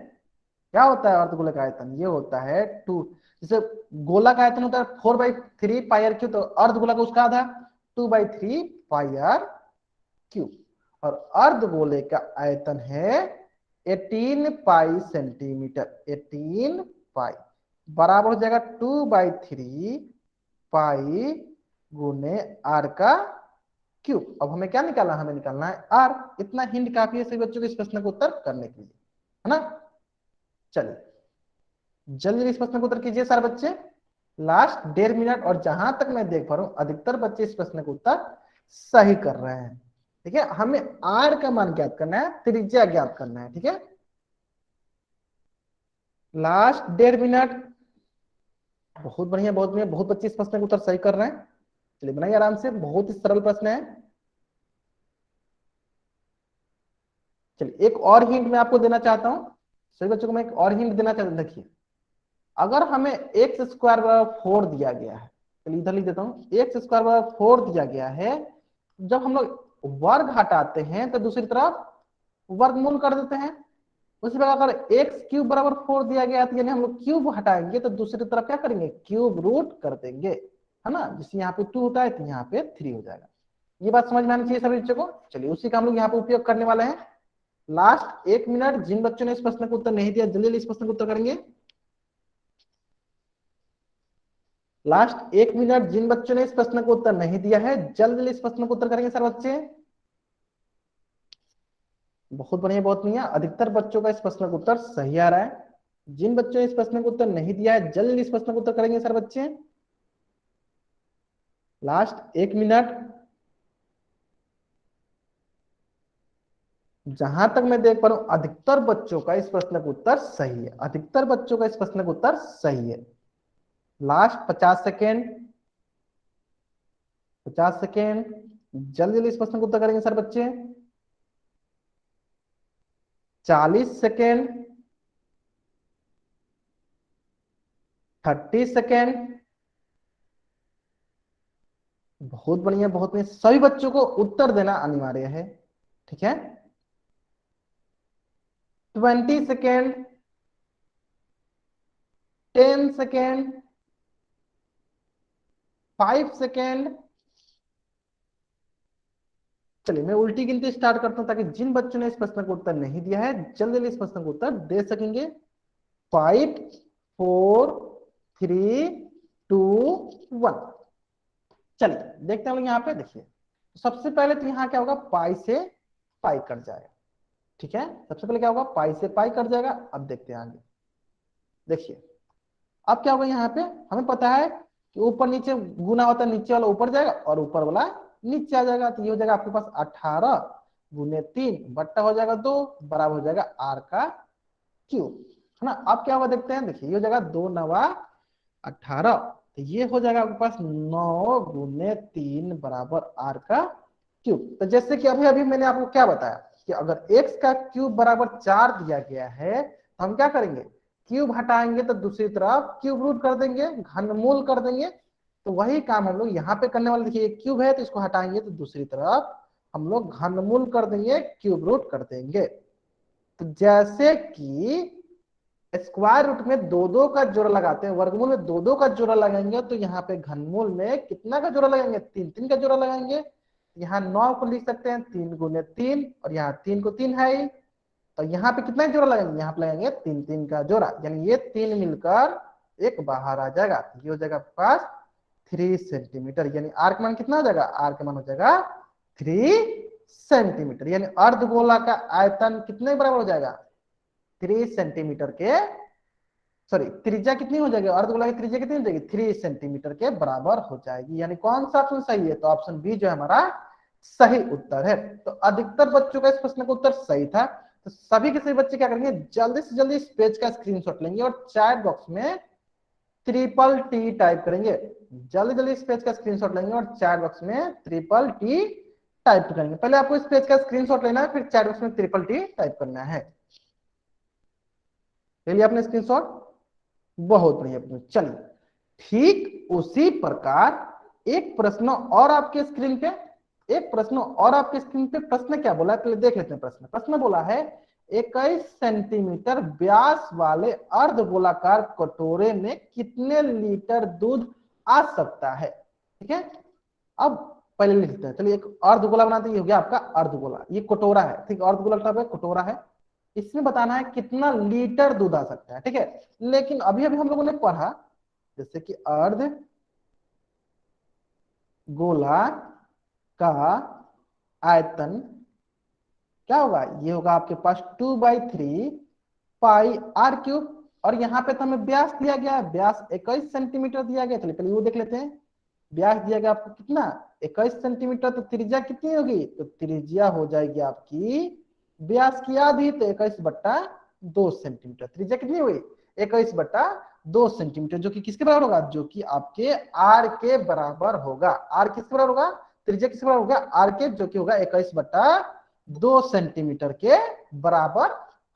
Speaker 1: क्या होता है अर्धगोले का आयतन? ये होता है 2, जैसे गोला का आयतन होता है 4/3 पाई आर क्यूब, तो अर्धगोला का उसका आधा 2/3 पाई आर क्यूब। और अर्धगोले का आयतन है 18 पाई सेंटीमीटर। 18 पाई बराबर हो जाएगा 2/3 पाई गुने आर का क्यूब। अब हमें क्या निकालना है? हमें निकालना है आर। इतना हिंट काफी है सभी बच्चों को इस प्रश्न को उत्तर करने के लिए, है ना। चलिए, जल्दी इस प्रश्न को उत्तर कीजिए सारे बच्चे। लास्ट 1.5 मिनट, और जहां तक मैं देख पा रहा हूं अधिकतर बच्चे इस प्रश्न को उत्तर सही कर रहे हैं। ठीक है, हमें आर का मान ज्ञात करना है, त्रिज्या ज्ञात करना है। ठीक है, लास्ट 1.5 मिनट। बहुत बढ़िया, बहुत बढ़िया, बहुत बच्चे इस प्रश्न को उत्तर सही कर रहे हैं। चलिए बनाइए आराम से, बहुत ही सरल प्रश्न है। चलिए, एक और हिंट मैं आपको देना चाहता हूं, सभी बच्चों को मैं एक और हिंट देना चाहता हूं। देखिए, अगर हमें एक्स स्क्वायर बराबर 4 दिया गया है, चलिए इधर लिख देता हूं, एक्स स्क्वायर बराबर 4 दिया गया है, जब हम लोग वर्ग हटाते हैं तो दूसरी तरफ वर्गमूल कर देते हैं। उसी प्रकार अगर एक्स क्यूब बराबर 4 दिया गया है तो यानी हम लोग क्यूब हटाएंगे तो दूसरी तरफ क्या करेंगे? क्यूब रूट कर देंगे, है ना। जैसे यहाँ पे 2 होता है तो यहाँ पे 3 हो जाएगा। ये बात समझ में आनी चाहिए सभी बच्चों को। चलिए, उसी का हम लोग यहाँ पे उपयोग करने वाले हैं। लास्ट 1 मिनट, जिन बच्चों ने इस प्रश्न को उत्तर नहीं दिया जल्दी इस प्रश्न को उत्तर करेंगे। लास्ट 1 मिनट, जिन बच्चों ने इस प्रश्न को उत्तर नहीं दिया है जल्दी इस प्रश्न को उत्तर करेंगे सर बच्चे। बहुत बढ़िया, बहुत बढ़िया, अधिकतर बच्चों का इस प्रश्न का उत्तर सही आ रहा है। जिन बच्चों ने इस प्रश्न का उत्तर नहीं दिया है जल्दी इस प्रश्न का उत्तर करेंगे सर बच्चे। Last 1 minute. जहां तक मैं देख पा रहा हूं अधिकतर बच्चों का इस प्रश्न का उत्तर सही है, अधिकतर बच्चों का इस प्रश्न का उत्तर सही है। लास्ट 50 सेकेंड, 50 सेकेंड, जल्दी जल्दी इस प्रश्न का उत्तर करेंगे सर बच्चे। 40 सेकेंड, 30 सेकेंड। बहुत बढ़िया, बहुत बढ़िया, सभी बच्चों को उत्तर देना अनिवार्य है। ठीक है, 20 सेकेंड, 10 सेकेंड, 5 सेकेंड। चलिए मैं उल्टी गिनती स्टार्ट करता हूं ताकि जिन बच्चों ने इस प्रश्न का उत्तर नहीं दिया है जल्दी जल्दी इस प्रश्न का उत्तर दे सकेंगे। 5 4 3 2 1। चलिए देखते हैं लोग यहाँ पे। देखिए सबसे पहले तो यहाँ क्या होगा, पाई से पाई कट जाएगा। ठीक है, सबसे पहले क्या होगा, पाई से पाई कट जाएगा। अब देखते हैं आगे। देखिए अब क्या होगा, यहाँ पे हमें पता है कि ऊपर नीचे गुना होता है, नीचे वाला ऊपर जाएगा और ऊपर वाला नीचे आ जाएगा। तो ये हो जाएगा आपके पास 18 गुने 3 बट्टा हो जाएगा 2 बराबर हो जाएगा आर का क्यूब, है ना। अब क्या होगा देखते हैं। देखिए ये हो जाएगा 2 नवा 18, तो ये हो जाएगा आपके पास 9 गुने 3 बराबर आर का क्यूब। तो जैसे कि अभी अभी मैंने आपको क्या बताया कि अगर x का क्यूब बराबर 4 दिया गया है तो हम क्या करेंगे, क्यूब हटाएंगे तो दूसरी तरफ क्यूब रूट कर देंगे, घनमूल कर देंगे। तो वही काम हम लोग यहाँ पे करने वाले। देखिए क्यूब है तो इसको हटाएंगे तो दूसरी तरफ हम लोग घनमूल कर देंगे, क्यूब रूट कर देंगे। तो जैसे कि स्क्वायर रूट में दो दो का जोड़ा लगाते हैं, वर्गमूल में दो दो का जोड़ा लगाएंगे, तो यहाँ पे घनमूल में कितना का जोड़ा लगाएंगे, 3 3 का जोड़ा लगाएंगे। यहाँ 9 को लिख सकते हैं 3 गुने 3 और यहाँ 3 को 3 है ही, तो यहाँ पे कितना जोड़ा लगाएंगे, यहाँ पे लगाएंगे 3 3 का जोड़ा, यानी ये 3 मिलकर एक बाहर आ जाएगा। ये हो जाएगा आपके पास 3 सेंटीमीटर, यानी आर का मान कितना हो जाएगा, आर का मान हो जाएगा 3 सेंटीमीटर। यानी अर्धगोला का आयतन कितने बराबर हो जाएगा, 3 सेंटीमीटर के, सॉरी त्रिज्या कितनी हो जाएगी, अर्धगोला की त्रिज्या कितनी हो जाएगी, 3 सेंटीमीटर के बराबर हो जाएगी। यानी कौन सा ऑप्शन सही है, तो ऑप्शन बी जो है हमारा सही उत्तर है। तो अधिकतर बच्चों का इस प्रश्न का उत्तर सही था। तो सभी के सभी बच्चे क्या करेंगे, जल्दी से जल्दी इस पेज का स्क्रीनशॉट लेंगे और चैट बॉक्स में ट्रिपल टी टाइप करेंगे। जल्दी जल्दी इस पेज का स्क्रीनशॉट लेंगे और चैट बॉक्स में ट्रिपल टी टाइप करेंगे। पहले आपको इस पेज का स्क्रीनशॉट लेना है, फिर चैट बॉक्स में ट्रिपल टी टाइप करना है। ले लिया आपने स्क्रीनशॉट, बहुत बढ़िया। चलिए ठीक उसी प्रकार एक प्रश्न और आपके स्क्रीन पे, एक प्रश्न और आपके स्क्रीन पे। प्रश्न क्या बोला है पहले देख लेते हैं। प्रश्न प्रश्न बोला है 21 सेंटीमीटर व्यास वाले अर्धगोलाकार कटोरे में कितने लीटर दूध आ सकता है। ठीक है, अब पहले लिखते हैं। चलिए एक अर्धगोला बनाते हैं, ये हो गया आपका अर्धगोला, ये कटोरा है। ठीक है, अर्धगोला टाइप है, कटोरा है। इसमें बताना है कितना लीटर दूध आ सकता है। ठीक है, लेकिन अभी अभी हम लोगों ने पढ़ा जैसे कि अर्ध गोला का आयतन क्या होगा, ये होगा आपके पास 2/3 पाई आर क्यूब। और यहाँ पे तो हमें व्यास दिया गया है, व्यास 21 सेंटीमीटर दिया गया। चलिए पहले वो देख लेते हैं। व्यास दिया गया आपको कितना, 21 सेंटीमीटर। तो त्रिज्या कितनी होगी, तो त्रिज्या हो जाएगी आपकी व्यास की आधी, तो 21/2 सेंटीमीटर। त्रिज्या कितनी हुई, 21/2 सेंटीमीटर, जो कि किसके बराबर होगा, जो कि आपके आर के बराबर होगा। आर किसके बराबर होगा, त्रिज्या किसके बराबर होगा, आर के, जो कि होगा 21/2 सेंटीमीटर के बराबर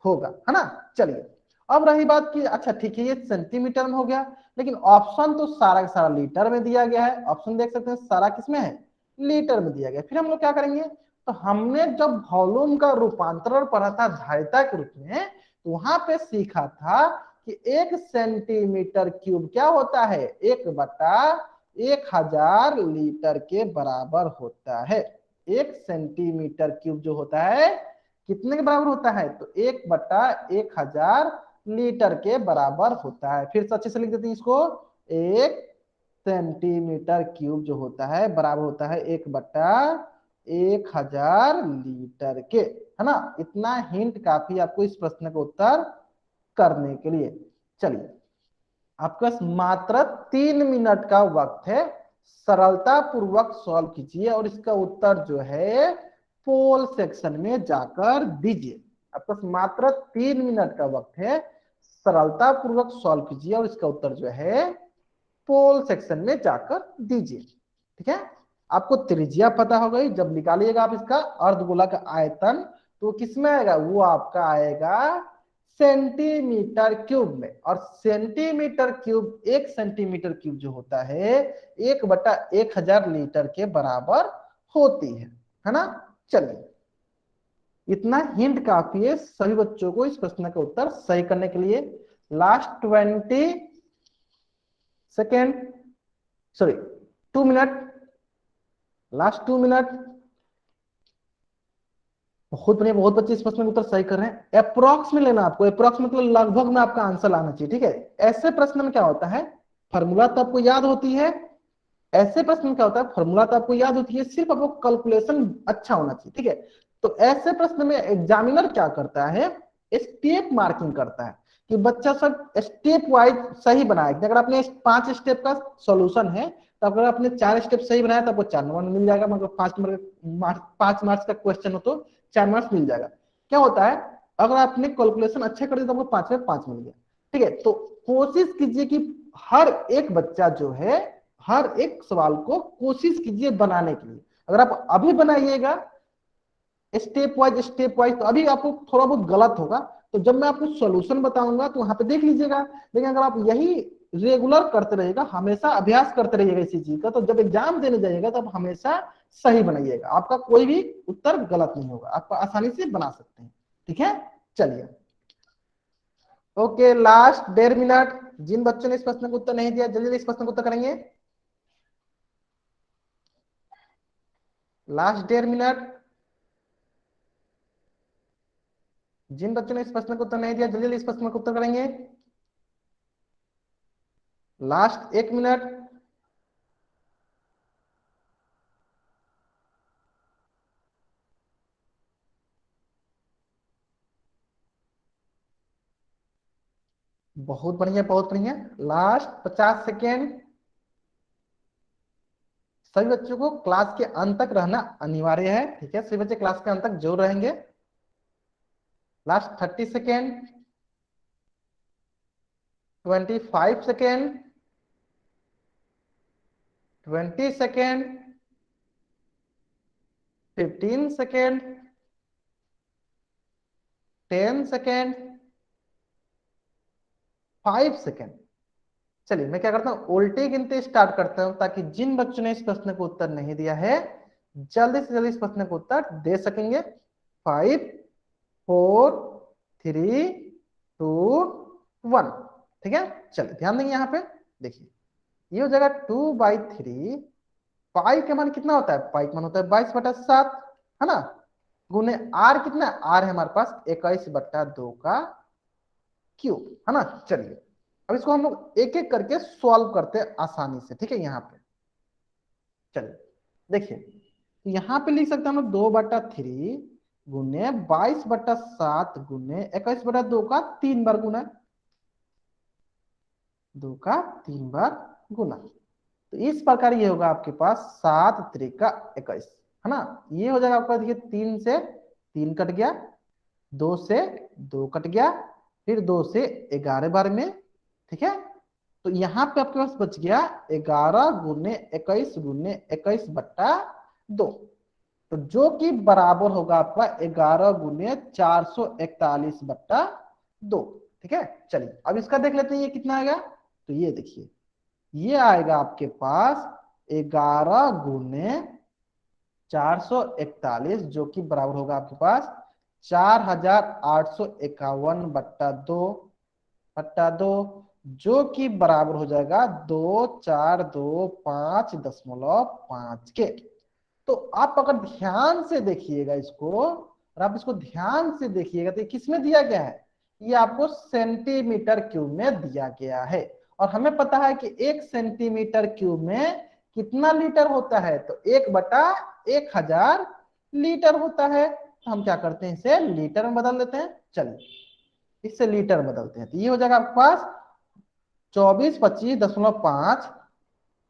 Speaker 1: होगा, है ना। चलिए अब रही बात की, अच्छा ठीक है ये सेंटीमीटर में हो गया, लेकिन ऑप्शन तो सारा का सारा लीटर में दिया गया है। ऑप्शन देख सकते हैं सारा किसमें है, लीटर में दिया गया। फिर हम लोग क्या करेंगे, तो हमने जब वॉल्यूम का रूपांतरण पढ़ा था धारिता के रूप में, तो वहां पे सीखा था कि 1 सेंटीमीटर क्यूब क्या होता है, 1/1000 लीटर के बराबर होता है। 1 सेंटीमीटर क्यूब जो होता है कितने के बराबर होता है, तो 1/1000 लीटर के बराबर होता है। फिर से अच्छे से लिख देते हैं इसको, 1 सेंटीमीटर क्यूब जो होता है बराबर होता है 1/1000 लीटर के, है ना। इतना हिंट काफी आपको इस प्रश्न का उत्तर करने के लिए। चलिए आपके पास मात्र 3 मिनट का वक्त है, सरलता पूर्वक सॉल्व कीजिए और इसका उत्तर जो है पोल सेक्शन में जाकर दीजिए। आपके पास मात्र 3 मिनट का वक्त है, सरलता पूर्वक सॉल्व कीजिए और इसका उत्तर जो है पोल सेक्शन में जाकर दीजिए। ठीक है, आपको त्रिज्या पता हो गई। जब निकालिएगा आप इसका अर्धगोला का आयतन, तो किस में आएगा, वो आपका आएगा सेंटीमीटर क्यूब में। और सेंटीमीटर क्यूब, 1 सेंटीमीटर क्यूब जो होता है 1/1000 लीटर के बराबर होती है ना। चलिए इतना हिंट काफी है सभी बच्चों को इस प्रश्न का उत्तर सही करने के लिए। Last 20 second, sorry 2 minute, last 2 minute. बहुत बढ़िया, बहुत बच्चे इस प्रश्न का उत्तर सही कर रहे हैं। अप्रोक्स में लेना आपको, अप्रोक्स मतलब लगभग में आपका आंसर लाना चाहिए, ठीक है। ऐसे प्रश्न में क्या होता है, फॉर्मूला तो आपको याद होती है, ऐसे प्रश्न में क्या होता है, फॉर्मूला तो आपको याद होती है, सिर्फ आपको कैलकुलेशन अच्छा होना चाहिए, ठीक है। तो ऐसे प्रश्न में एग्जामिनर क्या करता है, स्टेप मार्किंग करता है कि बच्चा सब स्टेप वाइज सही बनाए। अगर आपने 5 स्टेप का सॉल्यूशन है, तो अगर आपने 4 स्टेप सही बनाया तो आपको 4 नंबर मिल जाएगा। मतलब 5 मार्क्स का क्वेश्चन हो तो 4 मार्क्स मिल जाएगा। क्या होता है, अगर आपने कैलकुलेशन अच्छा कर दिया तो आपको 5 में 5 मिल गया, ठीक है। तो कोशिश कीजिए कि हर एक बच्चा जो है, हर एक सवाल को कोशिश कीजिए बनाने के लिए। अगर आप अभी बनाइएगा स्टेप वाइज तो अभी आपको थोड़ा बहुत गलत होगा। तो जब मैं आपको सॉल्यूशन बताऊंगा तो वहां पे देख लीजिएगा। लेकिन अगर आप यही रेगुलर करते रहिएगा, हमेशा अभ्यास करते रहिएगा इसी चीज का, तो जब एग्जाम देने जाइएगा तो आप हमेशा सही बनाइएगा, आपका कोई भी उत्तर गलत नहीं होगा, आप आसानी से बना सकते हैं, ठीक है। चलिए, ओके, लास्ट 1.5 मिनट। जिन बच्चों ने इस प्रश्न का उत्तर नहीं दिया, जल्दी जल्दी इस प्रश्न का उत्तर करेंगे। Last 1.5 minute. जिन बच्चों ने इस प्रश्न का उत्तर नहीं दिया, जल्दी जल्दी इस प्रश्न का उत्तर करेंगे। Last 1 minute. बहुत बढ़िया, बहुत बढ़िया। Last 50 second. सभी बच्चों को क्लास के अंत तक रहना अनिवार्य है, ठीक है। सभी बच्चे क्लास के अंत तक जरूर रहेंगे। Last 30 second, 25 second, 20 second, 15 second, 10 second, 5 second. चलिए मैं क्या करता हूँ, उल्टे गिनते स्टार्ट करता हूँ, ताकि जिन बच्चों ने इस प्रश्न को उत्तर नहीं दिया है जल्दी से जल्दी इस प्रश्न को उत्तर दे सकेंगे। 5, 4, 3, 2, 1, ठीक है। चलिए ध्यान देंगे यहाँ पे, देखिए ये हो जाएगा 2/3। पाई का मान कितना होता है, पाई का मान होता है 22/7, है ना। गुने आर, कितना आर है हमारे पास 21/2 का क्यूब, है ना। चलिए अब इसको हम लोग एक एक करके सॉल्व करते हैं आसानी से, ठीक है। यहाँ पे चलिए देखिए, तो यहाँ पे लिख सकते हैं हम लोग 2/3 गुने 22/7 गुने 21/2 का 3 बार गुना, 2 का 3 बार गुना। तो इस प्रकार ये होगा आपके पास 7×3=21, है ना। ये हो जाएगा आपका, देखिए 3 से 3 कट गया, 2 से 2 कट गया, फिर 2 से 11 बार में, ठीक है। तो यहाँ पे आपके पास बच गया 11×21 गुने 21 बट्टा 2, तो जो कि बराबर होगा आपका 11×441/2, ठीक है। चलिए अब इसका देख लेते हैं ये कितना आएगा। तो ये देखिए, ये आएगा आपके पास 11×441, जो कि बराबर होगा आपके पास 4851/2, जो कि बराबर हो जाएगा 2425.5 के। तो आप अगर ध्यान से देखिएगा इसको, और आप इसको ध्यान से देखिएगा, तो किसमें दिया गया है, ये आपको सेंटीमीटर क्यूब में दिया गया है। और हमें पता है कि 1 सेंटीमीटर क्यूब में कितना लीटर होता है, तो 1/1000 लीटर होता है। तो हम क्या करते हैं, इसे लीटर में बदल देते हैं। चलिए इससे लीटर में बदलते हैं, तो ये हो जाएगा आपके पास 2425.5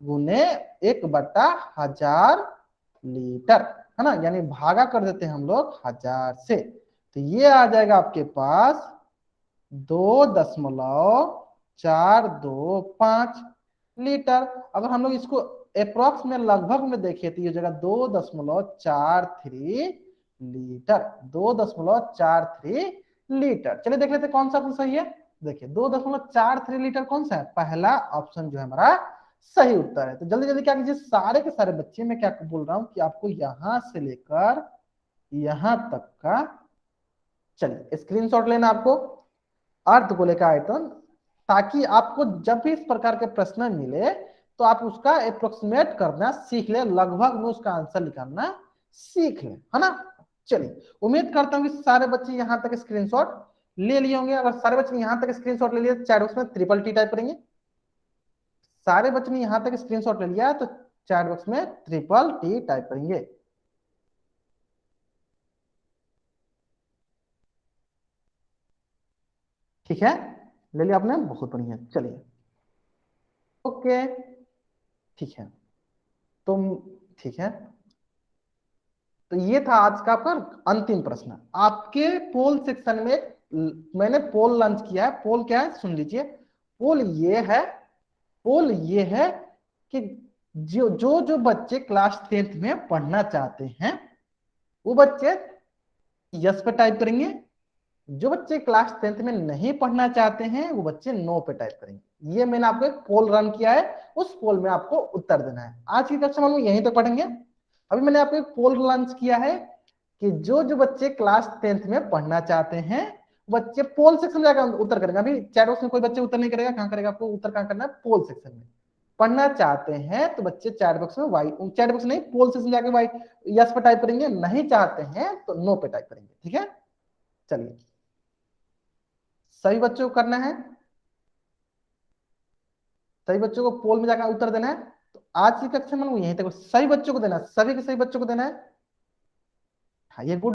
Speaker 1: गुने 1/1000 लीटर, है ना। यानी भागा कर देते हैं हम लोग 1000 से, तो ये आ जाएगा आपके पास 2.425 लीटर। अगर हम लोग इसको अप्रोक्स में लगभग में देखें तो ये जगह 2.43 लीटर, 2.43 लीटर। चलिए देख लेते कौन सा ऑप्शन सही है। देखिए 2.43 लीटर कौन सा है, पहला ऑप्शन जो है हमारा सही उत्तर है। तो जल्दी जल्दी क्या कीजिए, सारे के सारे बच्चे, मैं क्या बोल रहा हूँ कि आपको यहां से लेकर यहां तक का चलिए स्क्रीनशॉट लेना आपको अर्धगोले का आयतन, ताकि आपको जब भी इस प्रकार के प्रश्न मिले तो आप उसका अप्रोक्सीमेट करना सीख ले, लगभग में उसका आंसर निकालना सीख ले, है ना। चलिए उम्मीद करता हूँ कि सारे बच्चे यहाँ तक स्क्रीनशॉट ले लिए होंगे। अगर सारे बच्चे ने यहाँ तक स्क्रीनशॉट ले लिया तो चैट बॉक्स में ट्रिपल टी टाइप करेंगे। सारे बच्चे ने यहाँ तक स्क्रीनशॉट ले लिया तो चैट बॉक्स में ट्रिपल टी टाइप करेंगे। ठीक है, ले लिया आपने, बहुत बढ़िया। चलिए ओके, ठीक है, तुम, ठीक है। तो ये था आज का आपका अंतिम प्रश्न। आपके पोल सेक्शन में मैंने पोल लॉन्च किया है। पोल क्या है सुन लीजिए। पोल ये है, पोल ये है कि जो जो जो बच्चे क्लास 10th में पढ़ना चाहते हैं वो बच्चे यस पे टाइप करेंगे। जो बच्चे क्लास 10th में नहीं पढ़ना चाहते हैं वो बच्चे नो पे टाइप करेंगे। ये मैंने आपको एक पोल रन किया है, उस पोल में आपको उत्तर देना है। आज की कक्षा में हम यहीं तक पढ़ेंगे। अभी मैंने आपको एक पोल लॉन्च किया है कि जो जो बच्चे क्लास 10th में पढ़ना चाहते हैं बच्चे पोल सेक्शन में जाकर उत्तर करेंगे। अभी चैट बॉक्स में कोई बच्चे उत्तर नहीं करेगा, कहां करेगा? आपको उत्तर कहां करना है? पोल सेक्शन में। पढ़ना चाहते हैं तो बच्चे चैट बॉक्स में वाई, चैट बॉक्स नहीं, पोल सेक्शन जाके वाई यस पे टाइप करेंगे, नहीं चाहते हैं तो नो पे टाइप करेंगे। ठीक है, चलिए सभी बच्चों को करना है, सभी बच्चों को पोल में जाकर उत्तर देना है। तो आज की कक्षा में यहीं तक सभी बच्चों को देना है, सभी के सभी बच्चों को देना है। हाँ ये गुड